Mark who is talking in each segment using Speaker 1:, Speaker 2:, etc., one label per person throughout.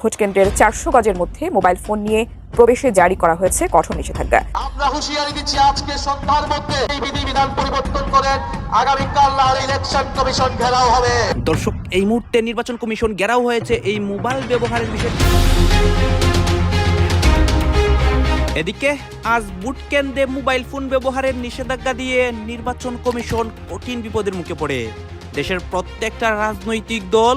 Speaker 1: Vote কেন্দ্রের ৪০০ গজের মধ্যে মোবাইল ফোন নিয়ে প্রবেশে জারি করা হয়েছে কঠোর নিষেধাজ্ঞা।
Speaker 2: আমরা হুঁশিয়ারি দিচ্ছি, আজকে সন্ধ্যার মধ্যে এই বিধিবিধান পরিবর্তন করেন আগামীকাল ইলেকশন কমিশন ঘেরাও হবে।
Speaker 3: দর্শক, এই মুহূর্তে নির্বাচন কমিশন ঘেরাও হয়েছে এই মোবাইল ব্যবহারের বিষয়ে। এদিকে আজ ভোট কেন্দ্রে মোবাইল ফোন ব্যবহারের নিষেধাজ্ঞা দিয়ে নির্বাচন কমিশন কঠিন বিপদের মুখে পড়ে। দেশের প্রত্যেকটা রাজনৈতিক দল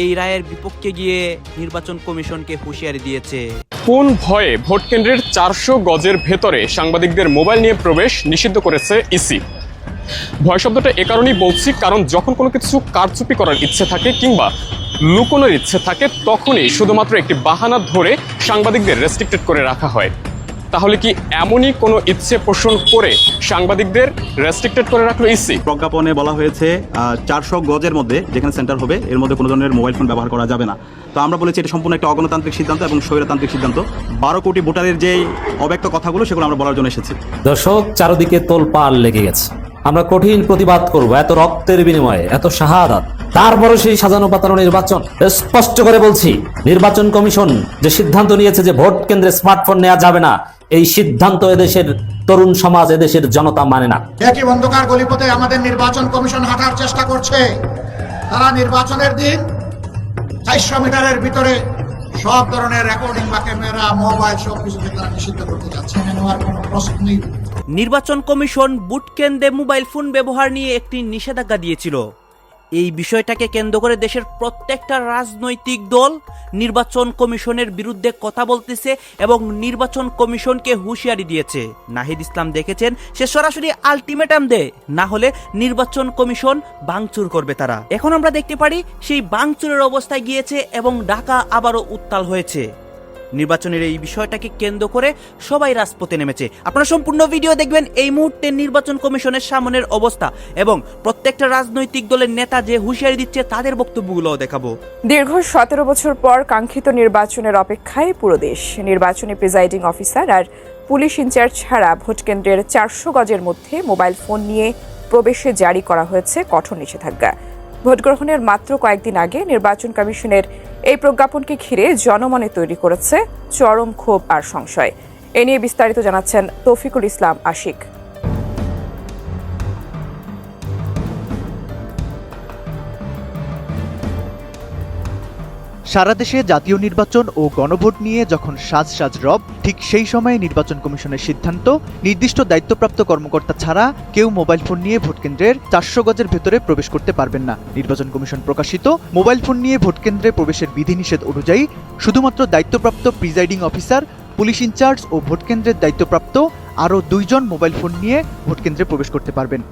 Speaker 3: এই রায়ের বিপক্ষে গিয়ে নির্বাচন কমিশনকে হুঁশিয়ারি দিয়েছে।
Speaker 4: কোন ভয়ে ভোট কেন্দ্রের ৪০০ গজের ভেতরে সাংবাদিকদের মোবাইল নিয়ে প্রবেশ নিষিদ্ধ করেছে ইসি। ভয় শব্দটা এ কারণেই বলছি, কারণ যখন কোনো কিছু কারচুপি করার ইচ্ছে থাকে কিংবা লুকোনোর ইচ্ছে থাকে, তখনই শুধুমাত্র একটি বাহানা ধরে সাংবাদিকদের রেস্ট্রিক্টেড করে রাখা হয়। তাহলে কি এমনই কোনো ইচ্ছে পোষণ করে সাংবাদিকদের রেস্ট্রিক্টেড করে রাখলো ইসি?
Speaker 5: প্রজ্ঞাপনে বলা হয়েছে ৪০০ গজের মধ্যে যেখানে সেন্টার হবে এর মধ্যে কোনো ধরনের মোবাইল ফোন ব্যবহার করা যাবে না। তো আমরা বলেছি এটা সম্পূর্ণ একটা অগণতান্ত্রিক সিদ্ধান্ত এবং স্বৈরতান্ত্রিক সিদ্ধান্ত। ১২ কোটি ভোটারের যে অব্যক্ত কথাগুলো সেগুলো আমরা বলার জন্য এসেছি।
Speaker 6: দর্শক, চারদিকে তোলপাড় লেগে গেছে। আমরা কঠিন প্রতিবাদ করব। এত রক্তের বিনিময়ে, এত শাহাদাত, তারপরে সেই সাজানো পাতানো নির্বাচন। স্পষ্ট করে বলছি, নির্বাচন কমিশন যে সিদ্ধান্ত নিয়েছে যে ভোট কেন্দ্রে স্মার্টফোন নেওয়া যাবে না, এই সিদ্ধান্ত এদেশের তরুণ সমাজ, এদেশের জনতা মানে না।
Speaker 7: একই অন্ধকার গলিপথে আমাদের নির্বাচন কমিশন হাঁটার চেষ্টা করছে। তারা নির্বাচনের দিন ৪০০ মিটারের ভিতরে সব ধরনের রেকর্ডিং বা ক্যামেরা, মোবাইল সবকিছুকে তারা নিষিদ্ধ করতে যাচ্ছে। নেওয়ার কোনো প্রশ্নই।
Speaker 3: নির্বাচন কমিশন ভোট কেন্দ্রে মোবাইল ফোন ব্যবহার নিয়ে একটি নিষেধাজ্ঞা দিয়েছিল। এই বিষয়টাকে কেন্দ্র করে দেশের প্রত্যেকটা রাজনৈতিক দল নির্বাচন কমিশনের বিরুদ্ধে কথা বলতেছে এবং নির্বাচন কমিশনকে হুঁশিয়ারি দিয়েছে। নাহিদ ইসলাম দেখেছেন, সে সরাসরি আলটিমেটাম দেয়, না হলে নির্বাচন কমিশন ভাঙচুর করবে তারা। এখন আমরা দেখতে পারি সেই ভাঙচুরের অবস্থায় গিয়েছে এবং ঢাকা আবারও উত্তাল হয়েছে। নির্বাচনের এই বিষয়টাকে কেন্দ্র করে সবাই রাজপথে নেমেছে। আপনারা সম্পূর্ণ ভিডিও দেখবেন। এই মুহূর্তে নির্বাচন কমিশনের সামনের অবস্থা এবং প্রত্যেকটা রাজনৈতিক দলের নেতা যে হুঁশিয়ারি দিচ্ছে তাদের বক্তব্যগুলোও দেখাবো।
Speaker 1: দীর্ঘ ১৭ বছর পর কাঙ্ক্ষিত নির্বাচনের অপেক্ষায় পুরো দেশ। নির্বাচনী প্রিজাইডিং অফিসার আর পুলিশ ইনচার্জ ছাড়া ভোট কেন্দ্রের ৪০০ গজের মধ্যে মোবাইল ফোন নিয়ে প্রবেশে জারি করা হয়েছে কঠোর নিষেধাজ্ঞা। ভোট গ্রহণের মাত্র কয়েকদিন আগে নির্বাচন কমিশনের এই প্রজ্ঞাপনকে ঘিরে জনমনে তৈরি করেছে চরম ক্ষোভ আর সংশয়। এ নিয়ে বিস্তারিত জানাচ্ছেন তৌফিকুল ইসলাম আশিক।
Speaker 8: সারা দেশে জাতীয় নির্বাচন ও গণভোট নিয়ে যখন সাজ রব, ঠিক সেই সময়ে নির্বাচন কমিশনের সিদ্ধান্ত, নির্দিষ্ট দায়িত্বপ্রাপ্ত কর্মকর্তা ছাড়া কেউ মোবাইল ফোন নিয়ে ভোট কেন্দ্রের ৪০০ গজের ভেতরে প্রবেশ করতে পারবেন না। নির্বাচন কমিশন প্রকাশিত মোবাইল ফোন নিয়ে ভোট কেন্দ্রে প্রবেশের বিধিনিষেধ অনুযায়ী শুধুমাত্র দায়িত্বপ্রাপ্ত প্রিজাইডিং অফিসার, পুলিশ ইনচার্জ ও ভোট কেন্দ্রের দায়িত্বপ্রাপ্ত আরও ২ জন মোবাইল ফোন নিয়ে ভোট কেন্দ্রে প্রবেশ করতে পারবেন।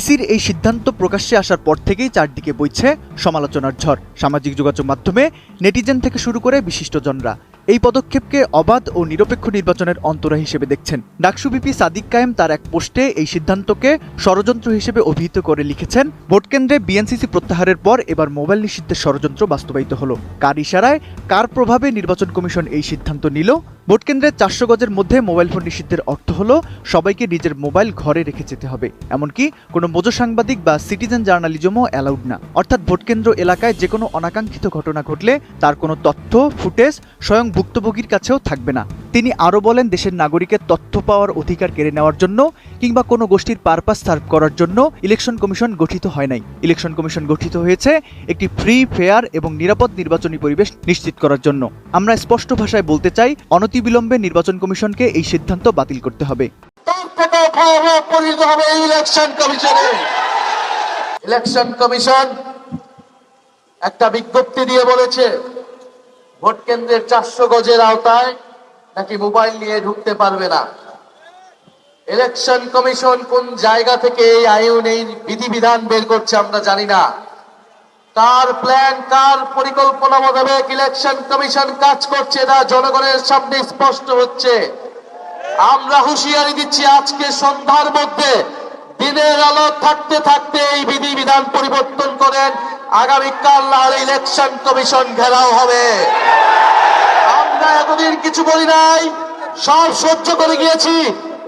Speaker 8: ইসির এই সিদ্ধান্ত প্রকাশ্যে আসার পর থেকেই চারদিকে বইছে সমালোচনার ঝড়। সামাজিক যোগাযোগ মাধ্যমে নেটিজেন থেকে শুরু করে বিশিষ্টজনরা এই পদক্ষেপকে অবাধ ও নিরপেক্ষ নির্বাচনের অন্তরা হিসেবে দেখছেন। ডাকসু ভিপি সাদিক কায়েম তার এক পোস্টে এই সিদ্ধান্তকে ষড়যন্ত্র হিসেবে অভিহিত করে লিখেছেন, ভোট কেন্দ্রে বিএনসিসি প্রত্যাহারের পর এবার মোবাইল নিষিদ্ধের ষড়যন্ত্র বাস্তবায়িত হলো। কার ইশারায়, কার প্রভাবে নির্বাচন কমিশন এই সিদ্ধান্ত নিল? ভোট কেন্দ্রের ৪০০ গজের মধ্যে মোবাইল ফোন নিষিদ্ধের অর্থ হলো সবাইকে নিজের মোবাইল ঘরে রেখে যেতে হবে। এমনকি কোনো মজো সাংবাদিক বা সিটিজেন জার্নালিজমও অ্যালাউড না। অর্থাৎ ভোটকেন্দ্র এলাকায় যে কোনো অনাকাঙ্ক্ষিত ঘটনা ঘটলে তার কোনো তথ্য, ফুটেজ স্বয়ং ভুক্তভোগীর কাছেও থাকবে না। তিনি আরও বলেন, দেশের নাগরিকের তথ্য পাওয়ার অধিকার কেড়ে নেওয়ার জন্য কিংবা কোনো গোষ্ঠীর পারপাস সার্ভ করার জন্য ইলেকশন কমিশন গঠিত হয় নাই। ইলেকশন কমিশন গঠিত হয়েছে একটি ফ্রি, ফেয়ার এবং নিরাপদ নির্বাচনী পরিবেশ নিশ্চিত করার জন্য। আমরা স্পষ্ট ভাষায় বলতে চাই, অনতিবিলম্বে নির্বাচন কমিশনকে এই সিদ্ধান্ত বাতিল করতে হবে।
Speaker 2: ইলেকশন কমিশন একটা বিজ্ঞপ্তি দিয়ে বলেছে, ভোট কেন্দ্রের ৪০০ গজের আওতায় নাকি মোবাইল নিয়ে ঢুকতে পারবে না। ইলেকশন কমিশন কোন জায়গা থেকে এই আইন, এই বিধিবিধান বের করছে আমরা জানি না। কার প্ল্যান, কার পরিকল্পনা মোতাবেক ইলেকশন কমিশন কাজ করছে তা জনগণের সামনে স্পষ্ট হচ্ছে। আমরা হুঁশিয়ারি দিচ্ছি, আজকে সন্ধ্যার মধ্যে, দিনের আলো থাকতে থাকতে এই বিধিবিধান পরিবর্তন করেন আগামীকাল ইলেকশন কমিশন ঘেরাও হবে। আমরা এতদিন কিছু বলি নাই, সব সহ্য করে গিয়েছি।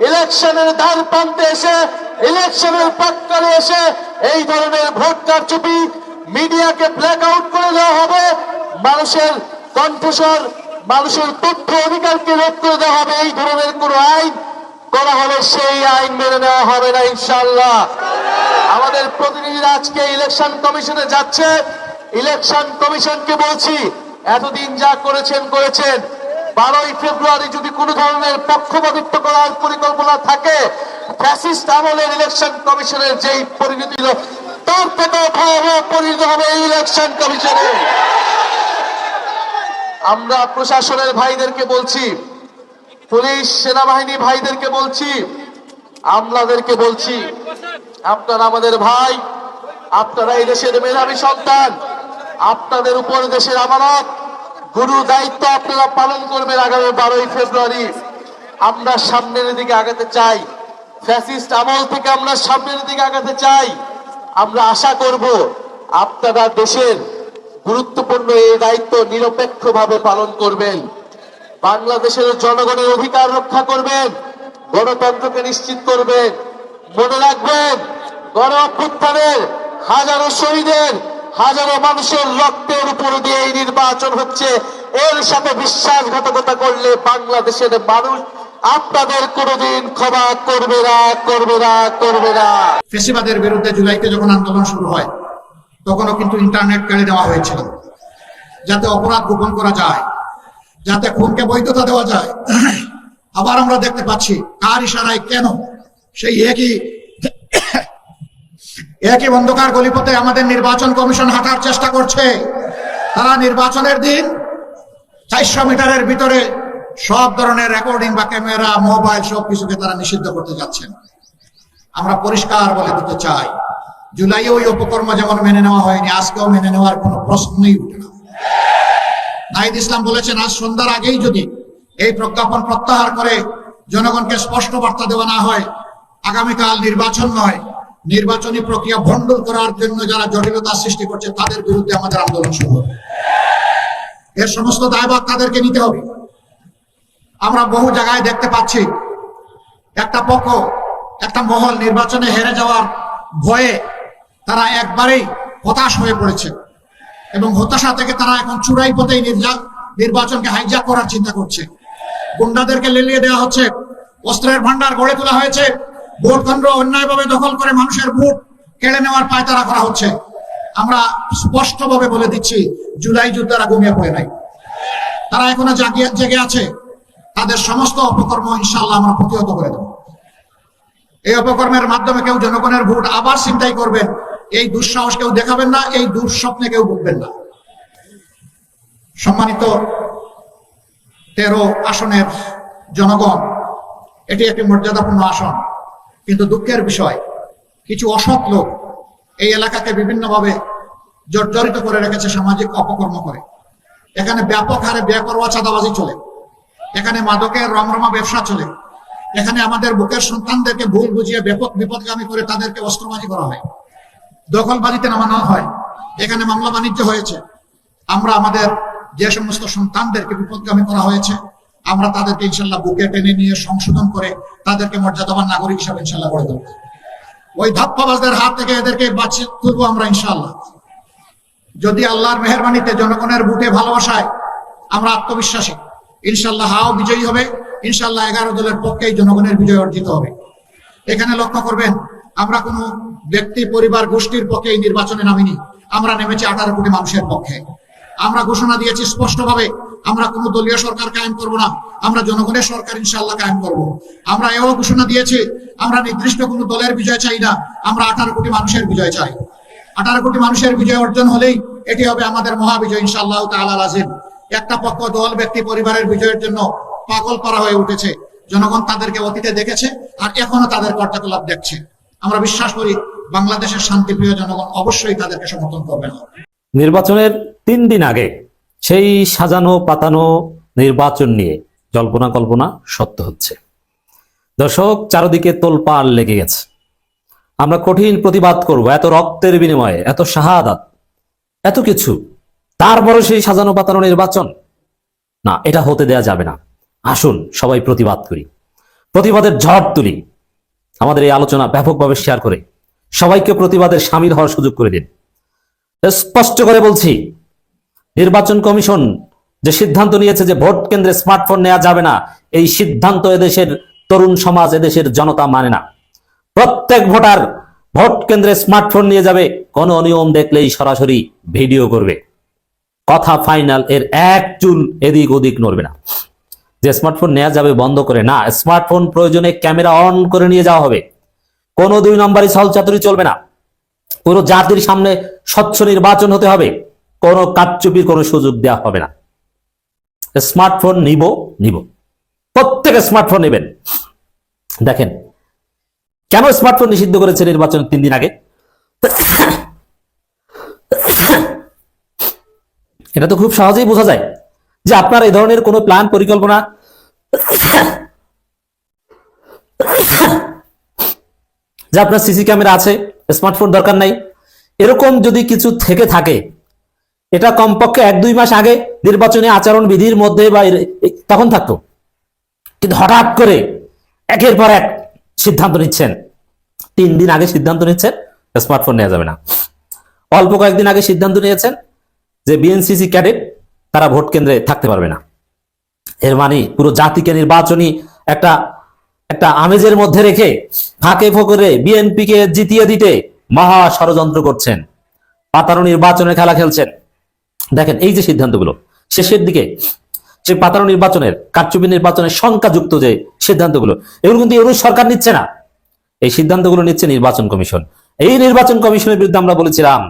Speaker 2: ইলেকশনের দ্বার প্রান্তে এসে, ইলেকশনের প্রাক্কালে এসে এই ধরনের ভোট কারচুপি, মিডিয়াকে ব্ল্যাক আউট করে দেওয়া হবে, মানুষের কণ্ঠস্বর, মানুষের তথ্য অধিকারকে রোধ করে দেওয়া হবে। এই ধরনের কোন আইন করা হলে সেই আইন মেনে নেওয়া হবে না ইনশাআল্লাহ। আমাদের প্রতিনিধিরা আজকে ইলেকশন কমিশনে যাচ্ছে। ইলেকশন কমিশনকে বলছি, এতদিন যা করেছেন 12ই ফেব্রুয়ারি যদি কোনো ধরনের পক্ষপাতিত্ব করার পরিকল্পনা থাকে, ফ্যাসিস্ট আমলের ইলেকশন কমিশনের যেই পরিণতি হলো তার থেকেও ভয়াবহ পরিণত হবে এই ইলেকশন কমিশনে। আমরা প্রশাসনের ভাইদেরকে বলছি, পুলিশ সেনাবাহিনী ভাইদেরকে বলছি, আমলাদেরকে বলছি, আপনারা আমাদের ভাই, আপনারা এই দেশের মেধাবী সন্তান, আপনাদের উপর দেশের আমানত, গুরু দায়িত্ব আপনারা পালন করবেন। আগামী 12ই ফেব্রুয়ারি আমরা সামনের দিকে আগাতে চাই, ফ্যাসিস্ট আমল থেকে আমরা সামনের দিকে আগাতে চাই। আমরা আশা করব আপনারা দেশের গুরুত্বপূর্ণ এই দায়িত্ব নিরপেক্ষভাবে পালন করবেন, বাংলাদেশের জনগণের অধিকার রক্ষা করবেন, গণতন্ত্রকে নিশ্চিত করবেন। মনে রাখবেন, গণ অভ্যুত্থানের হাজারো শহীদের, হাজারো মানুষের রক্তের উপর দিয়ে এই নির্বাচন হচ্ছে। এর সাথে বিশ্বাসঘাতকতা করলে বাংলাদেশের মানুষ আপনাদের কোনোদিন ক্ষমা করবে না, করবে না, করবে না।
Speaker 7: ফেসিবাদের বিরুদ্ধে জুলাইতে যখন আন্দোলন শুরু হয়, তখনও কিন্তু ইন্টারনেট কেড়ে নেওয়া হয়েছিল, যাতে অপরাধ গোপন করা যায়, যাতে খুনকে বৈধতা দেওয়া যায়। আবার আমরা দেখতে পাচ্ছি কার ইশারায় কেন সেই একই অন্ধকার গলিপথে আমাদের নির্বাচন কমিশন হাঁটার চেষ্টা করছে। তারা নির্বাচনের দিন 400 মিটারের ভিতরে সব ধরনের রেকর্ডিং বা ক্যামেরা, মোবাইল সবকিছুকে তারা নিষিদ্ধ করতে যাচ্ছেন। আমরা পরিষ্কার বলে দিতে চাই, জুলাইয়ে ওই অপকর্ম যেমন মেনে নেওয়া হয়নি, আজকেও মেনে নেওয়ার কোনো প্রশ্নই উঠে না। নাহিদ ইসলাম বলেছেন, আজ সন্ধ্যার আগেই যদি এই প্রজ্ঞাপন প্রত্যাহার করে জনগণকে স্পষ্ট বার্তা দেওয়া না হয়, আগামীকাল নির্বাচন নয়, নির্বাচনী প্রক্রিয়া ভণ্ডুল করার জন্য যারা জটিলতা সৃষ্টি করছে তাদের বিরুদ্ধে আমাদের আন্দোলন শুরু হবে। এর সমস্ত দায়ভার তাদেরকে নিতে হবে। আমরা বহু জায়গায় দেখতে পাচ্ছি একটা পক্ষ, একটা মহল নির্বাচনে হেরে যাওয়ার ভয়ে তারা একবারেই হতাশ হয়ে পড়েছে এবং হতাশা থেকে তারা এখন চূড়াই পথেই নির্বাচনকে হাইজ্যাক করার চিন্তা করছে। গুন্ডাদেরকে লেলিয়ে দেওয়া হচ্ছে, অস্ত্রের ভান্ডার গড়ে তোলা হয়েছে, ভোট কেন্দ্র অন্যায়ভাবে দখল করে মানুষের ভোট কেড়ে নেওয়ার পায়তারা করা হচ্ছে। আমরা স্পষ্টভাবে বলে দিচ্ছি, জুলাই যোদ্ধারা ঘুমিয়ে পড়ে নাই, তারা এখনো জেগে আছে। তাদের সমস্ত অপকর্ম ইনশাআল্লাহ আমরা প্রতিহত করে দেব। এই অপকর্মের মাধ্যমে কেউ জনগণের ভোট আবার ছিনতাই করবেন, এই দুঃসাহস কেউ দেখাবেন না, এই দুঃস্বপ্নে কেউ ভুগবেন না। সম্মানিত 13 আসনের জনগণ, এটি একটি মর্যাদাপূর্ণ আসন, কিন্তু দুঃখের বিষয় কিছু অসৎ লোক এই এলাকাকে বিভিন্নভাবে জর্জরিত করে রেখেছে সামাজিক অপকর্ম করে। এখানে ব্যাপক হারে বেপরোয়া চাঁদাবাজি চলে, এখানে মাদকের রমরমা ব্যবসা চলে, এখানে আমাদের বুকের সন্তানদেরকে ভুল বুঝিয়ে ব্যাপক বিপদগামী করে তাদেরকে অস্ত্রবাজি করা হয়, দখলবাজিতে নামানো হয়, এখানে মামলা বাণিজ্য হয়েছে। আমরা আমাদের যে সমস্ত সন্তানদেরকে বিপদগামী করা হয়েছে, আমরা তাদেরকে ইনশাল্লাহ বুকে টেনে নিয়ে সংশোধন করে তাদেরকে মর্যাদাবান নাগরিক হিসাবে ইনশাল্লাহ গড়ে তুলব। ওই ধাপ্পাবাজদের হাত থেকে এদেরকে বাঁচিয়ে তুলবো আমরা ইনশাল্লাহ। যদি আল্লাহর মেহেরবানিতে জনগণের বুটে ভালোবাসায় আমরা আত্মবিশ্বাসী, ইনশাল্লাহ হাও বিজয়ী হবে, ইনশাল্লাহ 11 দলের পক্ষেই জনগণের বিজয় অর্জিত হবে। এখানে লক্ষ্য করবেন, আমরা কোনো ব্যক্তি, পরিবার, গোষ্ঠীর পক্ষে এই নির্বাচনে নামিনি, আমরা নেমেছি 18 কোটি মানুষের পক্ষে। আমরা ঘোষণা দিয়েছি স্পষ্টভাবে, আমরা কোনো দলীয় সরকার কায়েম করব না, আমরা জনগণের সরকার ইনশাআল্লাহ কায়েম করব। আমরা এও ঘোষণা দিয়েছি, আমরা নির্দিষ্ট কোনো দলের বিজয় চাই না, আমরা 18 কোটি মানুষের বিজয় চাই। 18 কোটি মানুষের বিজয় অর্জন হলেই এটি হবে আমাদের মহাবিজয় ইনশাআল্লাহ তাআলা আযীম। একটা পক্ষ, দল, ব্যক্তি, পরিবারের বিজয়ের জন্য পাগল পারা হয়ে উঠেছে। জনগণ তাদেরকে অতীতে দেখেছে আর এখনো তাদের কার্যকলাপ দেখছে। আমরা বিশ্বাস করি বাংলাদেশের শান্তিপ্রিয় জনগণ অবশ্যই তাদেরকে সমর্থন করবে না।
Speaker 6: নির্বাচনের 3 দিন আগে সেই সাজানো পাতানো নির্বাচন নিয়ে জল্পনা কল্পনা সত্য হচ্ছে। দর্শক, চারদিকে তোলপাড় লেগে গেছে। আমরা কঠিন প্রতিবাদ করব, এত রক্তের বিনিময়ে, এত শাহাদাত, এত কিছু, তারপরে সেই সাজানো পাতানো নির্বাচন না, এটা হতে দেয়া যাবে না। আসুন সবাই প্রতিবাদ করি, প্রতিবাদের ঝড় তুলি। আমাদের এই আলোচনা ব্যাপকভাবে শেয়ার করে সবাইকে প্রতিবাদের সামিল হওয়ার সুযোগ করে দিন। স্পষ্ট করে বলছি, নির্বাচন কমিশন যে সিদ্ধান্ত নিয়েছে যে ভোট কেন্দ্রে স্মার্টফোন নেওয়া যাবে না, এই সিদ্ধান্ত এদেশের তরুণ সমাজ, এদেশের জনতা মানে না। প্রত্যেক ভোটার ভোট কেন্দ্রে স্মার্টফোন নিয়ে যাবে, কোনো অনিয়ম দেখলেই সরাসরি ভিডিও করবে। কথা ফাইনাল, এর এক চুল এদিক ওদিক নড়বে না। যে স্মার্টফোন নেওয়া যাবে বন্ধ করে না, স্মার্টফোন প্রয়োজনে ক্যামেরা অন করে নিয়ে যাওয়া হবে। কোনো 2 নম্বরই ছলচাতুরি চলবে না। পুরো জাতির সামনে স্বচ্ছ নির্বাচন হতে হবে, কোনো কারচুপির কোনো সুযোগ দেওয়া হবে না। স্মার্টফোন নিব, প্রত্যেকে স্মার্টফোন নেবেন। দেখেন কেন স্মার্টফোন নিষিদ্ধ করেছে নির্বাচন 3 দিন আগে। এটা তো খুব সহজেই বোঝা যায় যে আপনার এই ধরনের কোনো প্ল্যান পরিকল্পনা যে আপনার সিসি ক্যামেরা আছে, স্মার্টফোন দরকার নাই, এরকম যদি কিছু থেকে থাকে, এটা কমপক্ষে 1-2 মাস আগে নির্বাচনী আচরণ বিধির মধ্যে বা তখন থাকতো। কিন্তু হঠাৎ করে একের পর এক সিদ্ধান্ত নিচ্ছেন। 3 দিন আগে সিদ্ধান্ত নিচ্ছেন স্মার্টফোন নেওয়া যাবে না। অল্প কয়েকদিন আগে সিদ্ধান্ত নিয়েছেন যে বিএনসিসি ক্যাডেট তারা ভোট কেন্দ্রে থাকতে পারবে না। এর মানে পুরো জাতিকে নির্বাচনী একটা আমেজের মধ্যে রেখে ফাঁকে ফোকরে বিএনপিকে জিতিয়ে দিতে মহা ষড়যন্ত্র করছেন, পাতানো নির্বাচনের খেলা খেলছেন। দেখেন এই যে সিদ্ধান্তগুলো শেষের দিকে, সে পাতানো নির্বাচনের, কারচুপি নির্বাচনের শঙ্কাযুক্ত যে সিদ্ধান্তগুলো, এগুলো কিন্তু ইউনূস সরকার নিচ্ছে না, এই সিদ্ধান্তগুলো নিচ্ছে নির্বাচন কমিশন। এই নির্বাচন কমিশনের বিরুদ্ধে আমরা বলেছিলাম,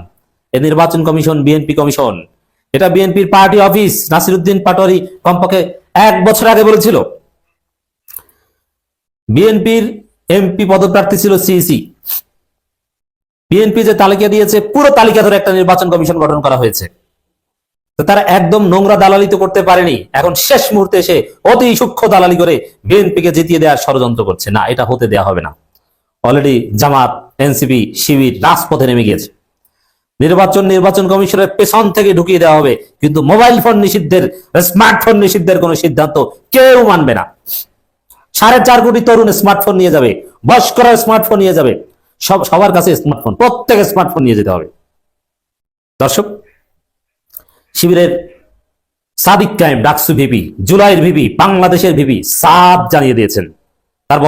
Speaker 6: এই নির্বাচন কমিশন বিএনপি কমিশন, এটা বিএনপির পার্টি অফিস। নাসিরউদ্দিন পাটোয়ারি কমপক্ষে 1 বছর আগে বলেছিল। বিএনপির এমপি পদপ্রার্থী ছিল সিইসি। বিএনপি যে তালিকা দিয়েছে, পুরো তালিকা ধরে একটা নির্বাচন কমিশন গঠন করা হয়েছে। তো তারা একদম নোংরা দালালি তো করতে পারেনি, এখন শেষ মুহূর্তে এসে অতি সূক্ষ্ম দালালি করে বিএনপিকে জিতিয়ে দেওয়ার ষড়যন্ত্র করছে। না, এটা হতে দেওয়া হবে না। অলরেডি জামাত, এনসিপি, শিবির রাজপথে নেমে গিয়েছে। নির্বাচন কমিশনের পেছন থেকে ঢুকিয়ে দেওয়া হবে, কিন্তু মোবাইল ফোন নিষিদ্ধের, স্মার্টফোন নিষিদ্ধের কোনো সিদ্ধান্ত কেউ মানবে না। 4.5 কোটি তরুণ স্মার্টফোন নিয়ে যাবে, বয়স্করা স্মার্টফোন নিয়ে যাবে, সবার কাছে স্মার্টফোন, প্রত্যেকে স্মার্টফোন নিয়ে যেতে হবে। দর্শক, শিবিরের সাদিক কায়েম, ডাকসু ভিপি, জুলাইয়ের ভিপি, বাংলাদেশের ভিপি সাফ জানিয়ে দিয়েছেন। তার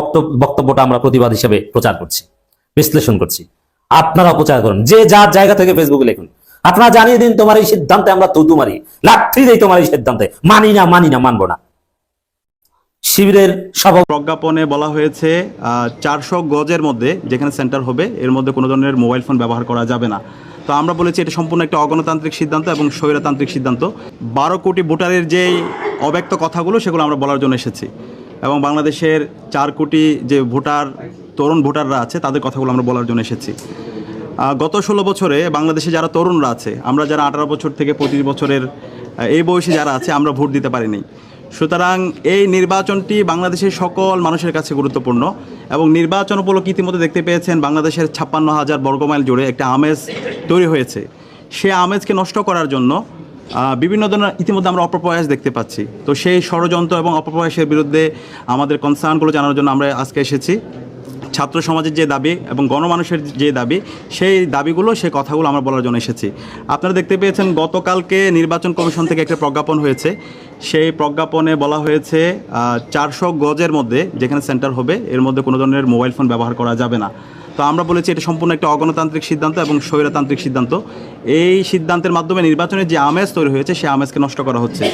Speaker 6: বক্তব্যটা আমরা প্রতিবাদ হিসেবে প্রচার করছি, বিশ্লেষণ করছি। আপনারা প্রচার করুন, যে যার জায়গা থেকে ফেসবুকে লিখুন, আপনারা জানিয়ে দিন তোমার এই সিদ্ধান্তে আমরা তুতু মারি, লাঠি দেই তোমার এই সিদ্ধান্তে, মানি না, মানবো না। শিবিরের
Speaker 5: প্রজ্ঞাপনে বলা হয়েছে 400 গজের মধ্যে যেখানে সেন্টার হবে এর মধ্যে কোনো ধরনের মোবাইল ফোন ব্যবহার করা যাবে না। তো আমরা বলেছি এটা সম্পূর্ণ একটা অগণতান্ত্রিক সিদ্ধান্ত এবং স্বৈরতান্ত্রিক সিদ্ধান্ত। 12 কোটি ভোটারের যে অব্যক্ত কথাগুলো সেগুলো আমরা বলার জন্য এসেছি, এবং বাংলাদেশের 4 কোটি যে তরুণ ভোটাররা আছে তাদের কথাগুলো আমরা বলার জন্য এসেছি। গত 16 বছরে বাংলাদেশে যারা তরুণরা আছে, আমরা যারা 18 বছর থেকে 25 বছরের এই বয়সী যারা আছে, আমরা ভোট দিতে পারিনি। সুতরাং এই নির্বাচনটি বাংলাদেশের সকল মানুষের কাছে গুরুত্বপূর্ণ, এবং নির্বাচন উপলক্ষে ইতিমধ্যে দেখতে পেয়েছেন বাংলাদেশের 56,000 বর্গমাইল জুড়ে একটা আমেজ তৈরি হয়েছে। সে আমেজকে নষ্ট করার জন্য বিভিন্ন ধরনের ইতিমধ্যে আমরা অপপ্রয়াস দেখতে পাচ্ছি। তো সেই ষড়যন্ত্র এবং অপপ্রয়াসের বিরুদ্ধে আমাদের কনসার্নগুলো জানার জন্য আমরা আজকে এসেছি। ছাত্র সমাজের যে দাবি এবং গণমানুষের যে দাবি, সেই দাবিগুলো, সেই কথাগুলো আমরা বলার জন্য এসেছি। আপনারা দেখতে পেয়েছেন গতকালকে নির্বাচন কমিশন থেকে একটা প্রজ্ঞাপন হয়েছে। সেই প্রজ্ঞাপনে বলা হয়েছে 400 গজের মধ্যে যেখানে সেন্টার হবে এর মধ্যে কোনো ধরনের মোবাইল ফোন ব্যবহার করা যাবে না। তো আমরা বলেছি এটা সম্পূর্ণ একটা অগণতান্ত্রিক সিদ্ধান্ত এবং স্বৈরতান্ত্রিক সিদ্ধান্ত। এই সিদ্ধান্তের মাধ্যমে নির্বাচনের যে আমেজ তৈরি হয়েছে সেই আমেজকে নষ্ট করা হচ্ছে।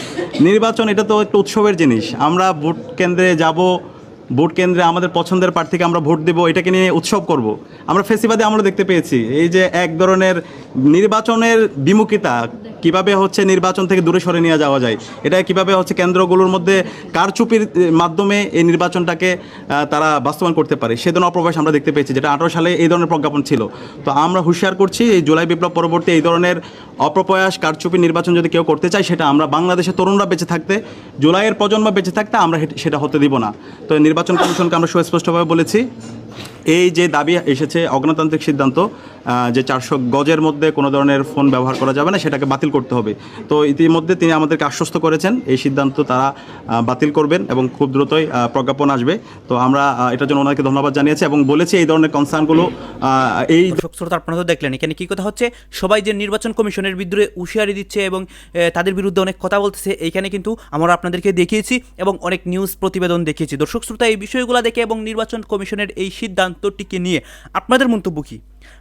Speaker 5: নির্বাচন এটা তো একটা উৎসবের জিনিস। আমরা ভোট কেন্দ্রে যাব, ভোট কেন্দ্রে আমাদের পছন্দের প্রার্থীকে আমরা ভোট দেবো, এটাকে নিয়ে উৎসব করব। আমরা ফেসিবাদে আমরা দেখতে পেয়েছি এই যে এক ধরনের নির্বাচনের বিমুখিতা, কিভাবে হচ্ছে নির্বাচন থেকে দূরে সরে নিয়ে যাওয়া যায়, এটা কিভাবে হচ্ছে কেন্দ্রগুলোর মধ্যে কারচুপির মাধ্যমে এই নির্বাচনটাকে তারা বাস্তবায়ন করতে পারে, সে ধরনের অপপ্রয়াস আমরা দেখতে পেয়েছি, যেটা 18 সালে এই ধরনের প্রজ্ঞাপন ছিল। তো আমরা হুঁশিয়ার করছি, এই জুলাই বিপ্লব পরবর্তী এই ধরনের অপপ্রয়াস, কারচুপি নির্বাচন যদি কেউ করতে চায়, সেটা আমরা বাংলাদেশের তরুণরা বেঁচে থাকতে, জুলাইয়ের প্রজন্ম বেঁচে থাকতে আমরা সেটা হতে দিব না। তো নির্বাচন কমিশনকে আমরা সুস্পষ্টভাবে বলেছি এই যে দাবি এসেছে অগণতান্ত্রিক সিদ্ধান্ত যে 400 গজের মধ্যে কোনো ধরনের ফোন ব্যবহার করা যাবে না, সেটাকে বাতিল করতে হবে। তো ইতিমধ্যে তিনি আমাদেরকে আশ্বস্ত করেছেন এই সিদ্ধান্ত তারা বাতিল করবেন এবং খুব দ্রুতই প্রজ্ঞাপন আসবে। তো আমরা এটার জন্য ওনাকে ধন্যবাদ জানিয়েছি এবং বলেছি এই ধরনের কনসার্নগুলো এই
Speaker 3: দর্শক শ্রোতা, আপনারা তো দেখলেন এখানে কি কথা হচ্ছে। সবাই যে নির্বাচন কমিশনের বিরুদ্ধে হুঁশিয়ারি দিচ্ছে এবং তাদের বিরুদ্ধে অনেক কথা বলতেছে, এইখানে কিন্তু আমরা আপনাদেরকে দেখিয়েছি এবং অনেক নিউজ প্রতিবেদন দেখিয়েছি। দর্শক শ্রোতা, এই বিষয়গুলো দেখে এবং নির্বাচন কমিশনের এই সিদ্ধান্তটিকে নিয়ে আপনাদের মন্তব্য কী?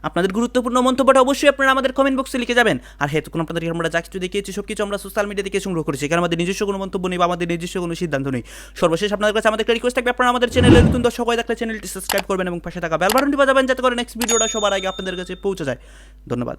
Speaker 3: আপনাদের গুরুত্বপূর্ণ মন্তব্যটা অবশ্যই আপনারা আমাদের কমেন্ট বক্সে লিখে যাবেন। আর হ্যাঁ, তখন আপনাদেরকে আমরা যা কিছু দেখিয়েছি সব কিছু আমরা সোশ্যাল মিডিয়া থেকে সংগ্রহ করেছি, এখানে আমাদের নিজস্ব কোনো মন্তব্য নেই বা আমাদের নিজস্ব কোনো সিদ্ধান্ত নেই। সর্বশেষ আপনাদের কাছে আমাদের রিকোয়েস্ট থাকবে, আপনারা আমাদের চ্যানেলে নতুন দর্শক হয়ে থাকলে চ্যানেলটি সাবস্ক্রাইব করবেন এবং পাশে থাকা বেল বাটনটি বাজাবেন যাতে করে নেক্সট ভিডিওটা সবার আগে আপনাদের কাছে পৌঁছে যায়। ধন্যবাদ।